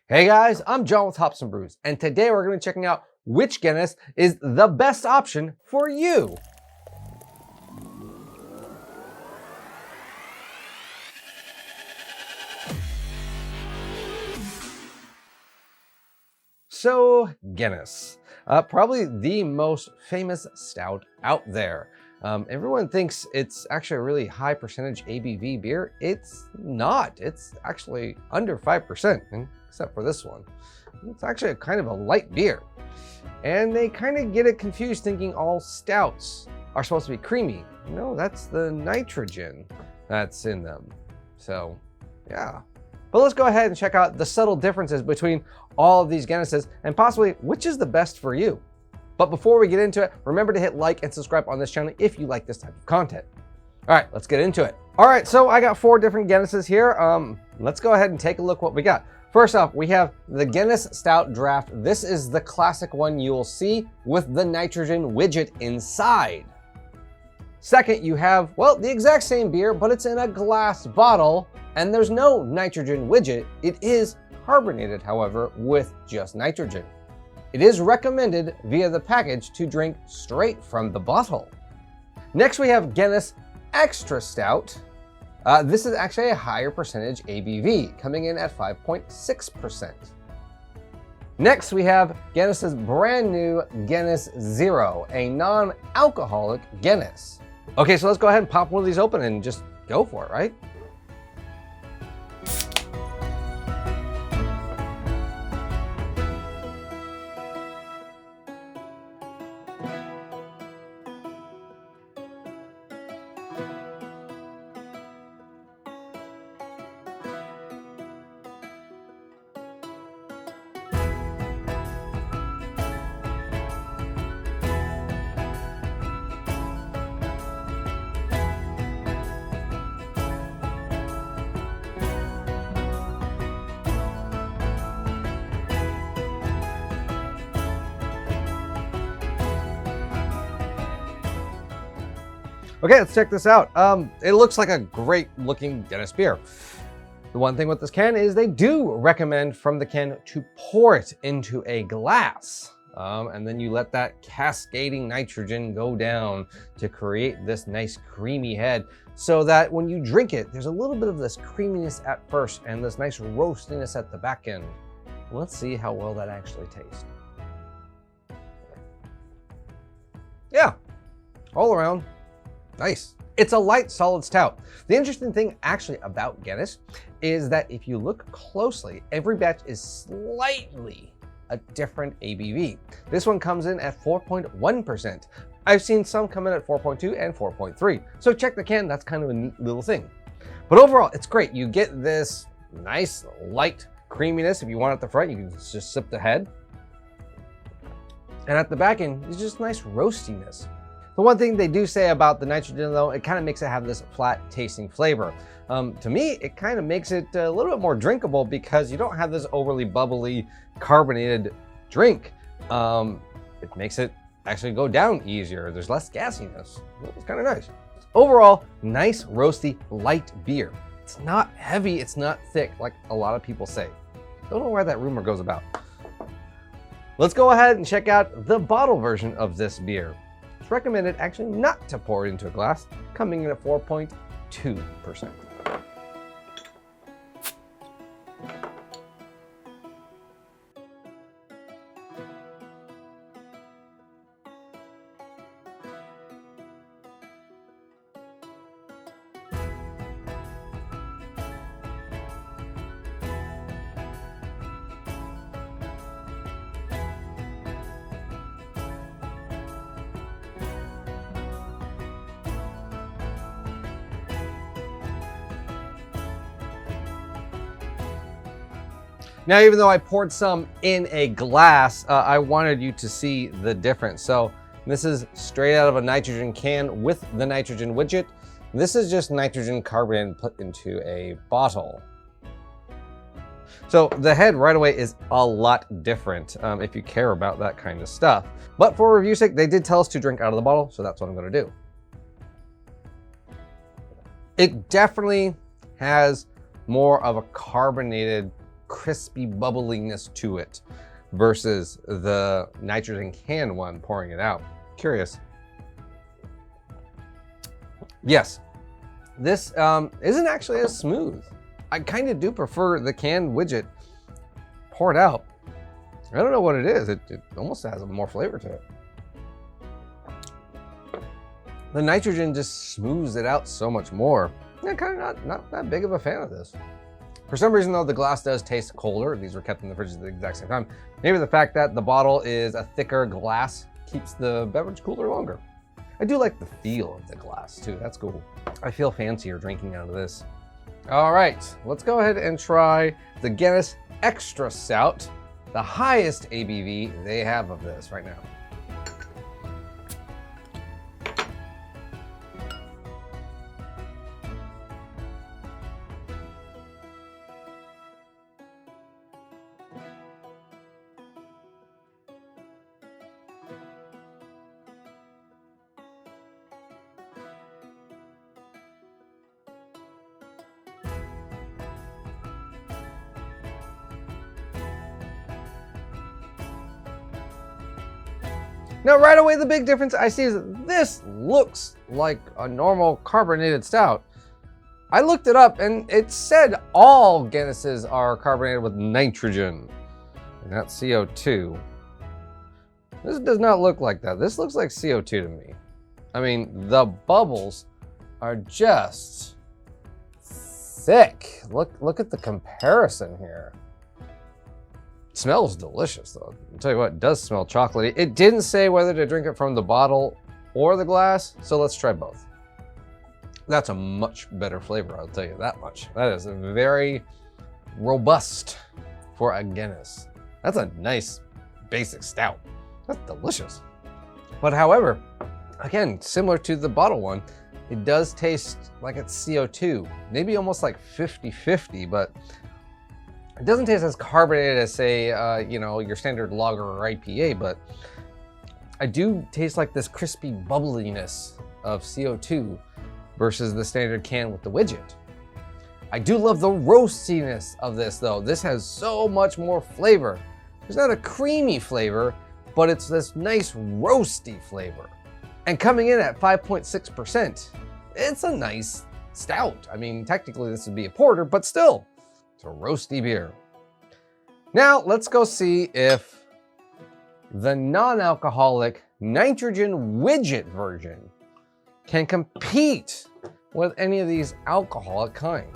Hey guys, I'm John with Hops and Brews, and today we're going to be checking out which Guinness is the best option for you. So, Guinness, probably the most famous stout out there. Everyone thinks it's actually a really high percentage ABV beer. It's not. It's actually under 5%, except for this one. It's actually a kind of a light beer. And they kind of get it confused thinking all stouts are supposed to be creamy. No, that's the nitrogen that's in them. So, yeah. But let's go ahead and check out the subtle differences between all of these Guinnesses and possibly which is the best for you. But before we get into it, remember to hit like and subscribe on this channel if you like this type of content. All right, let's get into it. All right, so I got 4 different Guinnesses here. Let's go ahead and take a look what we got. First off, we have the Guinness Stout Draft. This is the classic one you'll see with the nitrogen widget inside. Second, you have, well, the exact same beer, but it's in a glass bottle and there's no nitrogen widget. It is carbonated, however, with just nitrogen. It is recommended via the package to drink straight from the bottle. Next, we have Guinness Extra Stout. This is actually a higher percentage ABV, coming in at 5.6%. Next, we have Guinness's brand new Guinness Zero, a non-alcoholic Guinness. Okay, so let's go ahead and pop one of these open and just go for it, right? Okay, let's check this out. It looks like a great looking Guinness beer. The one thing with this can is they do recommend from the can to pour it into a glass. And then you let that cascading nitrogen go down to create this nice creamy head so that when you drink it, there's a little bit of this creaminess at first and this nice roastiness at the back end. Let's see how well that actually tastes. Yeah, all around. Nice. It's a light, solid stout. The interesting thing actually about Guinness is that if you look closely, every batch is slightly a different ABV. This one comes in at 4.1%. I've seen some come in at 4.2 and 4.3. So check the can, that's kind of a neat little thing. But overall, it's great. You get this nice light creaminess. If you want at the front, you can just sip the head. And at the back end, it's just nice roastiness. The one thing they do say about the nitrogen though, it kind of makes it have this flat tasting flavor. To me, it kind of makes it a little bit more drinkable because you don't have this overly bubbly carbonated drink. It makes it actually go down easier. There's less gassiness. It's kind of nice. Overall, nice, roasty, light beer. It's not heavy, it's not thick like a lot of people say. Don't know where that rumor goes about. Let's go ahead and check out the bottle version of this beer. It's recommended actually not to pour it into a glass, coming in at 4.2%. Now, even though I poured some in a glass, I wanted you to see the difference. So this is straight out of a nitrogen can with the nitrogen widget. This is just nitrogen carbonate put into a bottle. So the head right away is a lot different if you care about that kind of stuff. But for review's sake, they did tell us to drink out of the bottle, so that's what I'm gonna do. It definitely has more of a carbonated crispy bubbliness to it versus the nitrogen can one pouring it out. Curious. Yes, this isn't actually as smooth. I kind of do prefer the canned widget poured out. I don't know what it is. It almost has more flavor to it. The nitrogen just smooths it out so much more. Yeah, kind of not that big of a fan of this. For some reason though, the glass does taste colder. These were kept in the fridge at the exact same time. Maybe the fact that the bottle is a thicker glass keeps the beverage cooler longer. I do like the feel of the glass too, that's cool. I feel fancier drinking out of this. All right, let's go ahead and try the Guinness Extra Stout, the highest ABV they have of this right now. Now, right away, the big difference I see is that this looks like a normal carbonated stout. I looked it up and it said all Guinnesses are carbonated with nitrogen, and not CO2. This does not look like that. This looks like CO2 to me. I mean, the bubbles are just thick. Look at the comparison here. It smells delicious though. I'll tell you what, it does smell chocolatey. It didn't say whether to drink it from the bottle or the glass, so let's try both. That's a much better flavor, I'll tell you that much. That is very robust for a Guinness. That's a nice basic stout. That's delicious. But however, again, similar to the bottle one, it does taste like it's CO2, maybe almost like 50-50, but it doesn't taste as carbonated as, say, you know, your standard lager or IPA, but I do taste like this crispy bubbliness of CO2 versus the standard can with the widget. I do love the roastiness of this though. This has so much more flavor. There's not a creamy flavor, but it's this nice roasty flavor. And coming in at 5.6%, it's a nice stout. I mean, technically this would be a porter, but still, it's a roasty beer. Now let's go see if the non-alcoholic nitrogen widget version can compete with any of these alcoholic kind.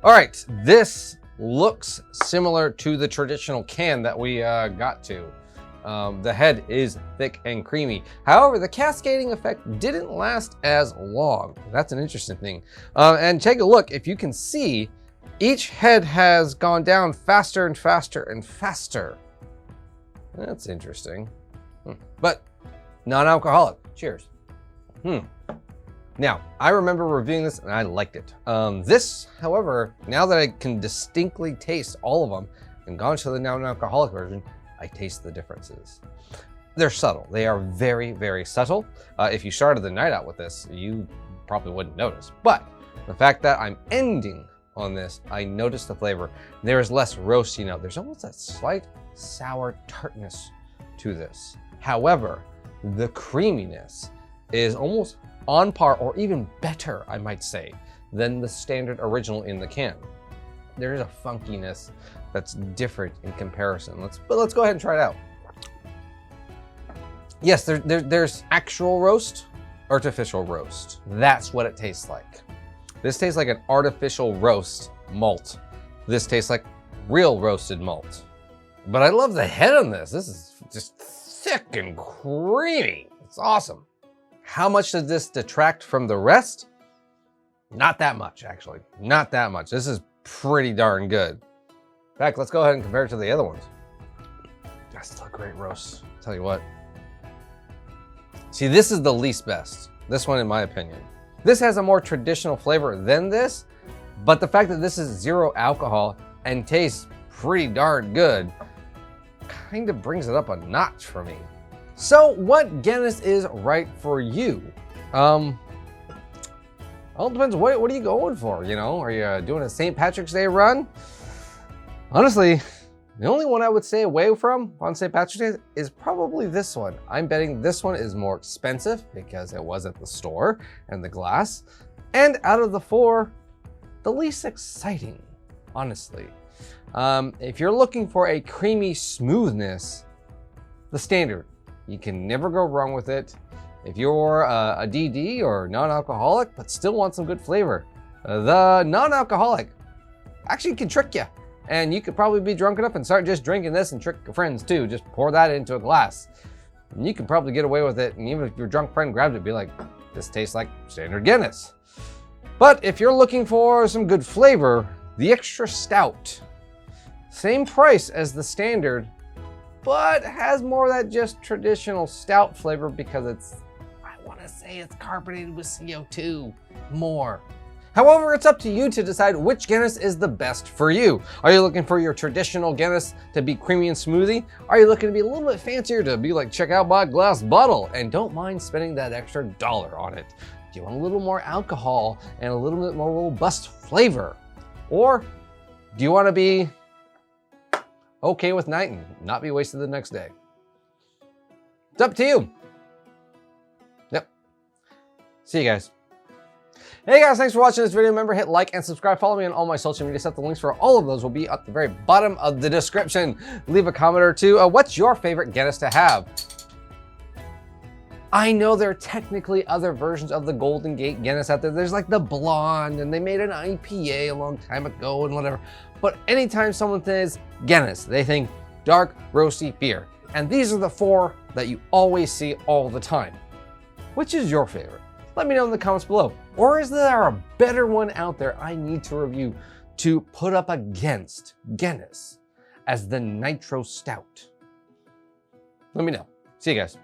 All right, this looks similar to the traditional can that we got to. The head is thick and creamy. However, the cascading effect didn't last as long. That's an interesting thing. And take a look, if you can see, each head has gone down faster and faster and faster. That's interesting. But non-alcoholic, cheers. Now, I remember reviewing this and I liked it. This, however, now that I can distinctly taste all of them and gone to the non-alcoholic version, I taste the differences. They're subtle. They are very, very subtle. If you started the night out with this, you probably wouldn't notice. But the fact that I'm ending on this, I noticed the flavor. There is less roasty note. There's almost that slight sour tartness to this. However, the creaminess is almost on par or even better, I might say, than the standard original in the can. There is a funkiness that's different in comparison. Let's go ahead and try it out. Yes, there's actual roast, artificial roast. That's what it tastes like. This tastes like an artificial roast malt. This tastes like real roasted malt. But I love the head on this. This is just thick and creamy. It's awesome. How much does this detract from the rest? Not that much, actually. Not that much. This is pretty darn good. In fact, let's go ahead and compare it to the other ones. That's still a great roast. I'll tell you what. See, this is the least best. This one, in my opinion. This has a more traditional flavor than this, but the fact that this is 0 alcohol and tastes pretty darn good kind of brings it up a notch for me. So what Guinness is right for you? All depends, what are you going for, you know? Are you doing a St. Patrick's Day run? Honestly, the only one I would stay away from on St. Patrick's Day is probably this one. I'm betting this one is more expensive because it was at the store and the glass. And out of the 4, the least exciting, honestly. If you're looking for a creamy smoothness, the standard. You can never go wrong with it. If you're a DD or non-alcoholic, but still want some good flavor, the non-alcoholic actually can trick you. And you could probably be drunk enough and start just drinking this and trick your friends too. Just pour that into a glass. And you can probably get away with it. And even if your drunk friend grabbed it, be like, this tastes like standard Guinness. But if you're looking for some good flavor, the Extra Stout. Same price as the standard, but has more of that just traditional stout flavor because it's, I want to say it's carbonated with CO2 more. However, it's up to you to decide which Guinness is the best for you. Are you looking for your traditional Guinness to be creamy and smoothie? Are you looking to be a little bit fancier to be like, check out my glass bottle and don't mind spending that extra $1 on it? Do you want a little more alcohol and a little bit more robust flavor? Or do you want to be okay with night and not be wasted the next day? It's up to you. Yep. See you guys. Hey guys, thanks for watching this video. Remember, hit like and subscribe. Follow me on all my social media stuff. The links for all of those will be at the very bottom of the description. Leave a comment or two. What's your favorite Guinness to have? I know there are technically other versions of the Golden Gate Guinness out there. There's like the blonde, and they made an IPA a long time ago and whatever. But anytime someone says Guinness, they think dark, roasty beer. And these are the 4 that you always see all the time. Which is your favorite? Let me know in the comments below. Or is there a better one out there I need to review to put up against Guinness as the Nitro Stout? Let me know. See you guys.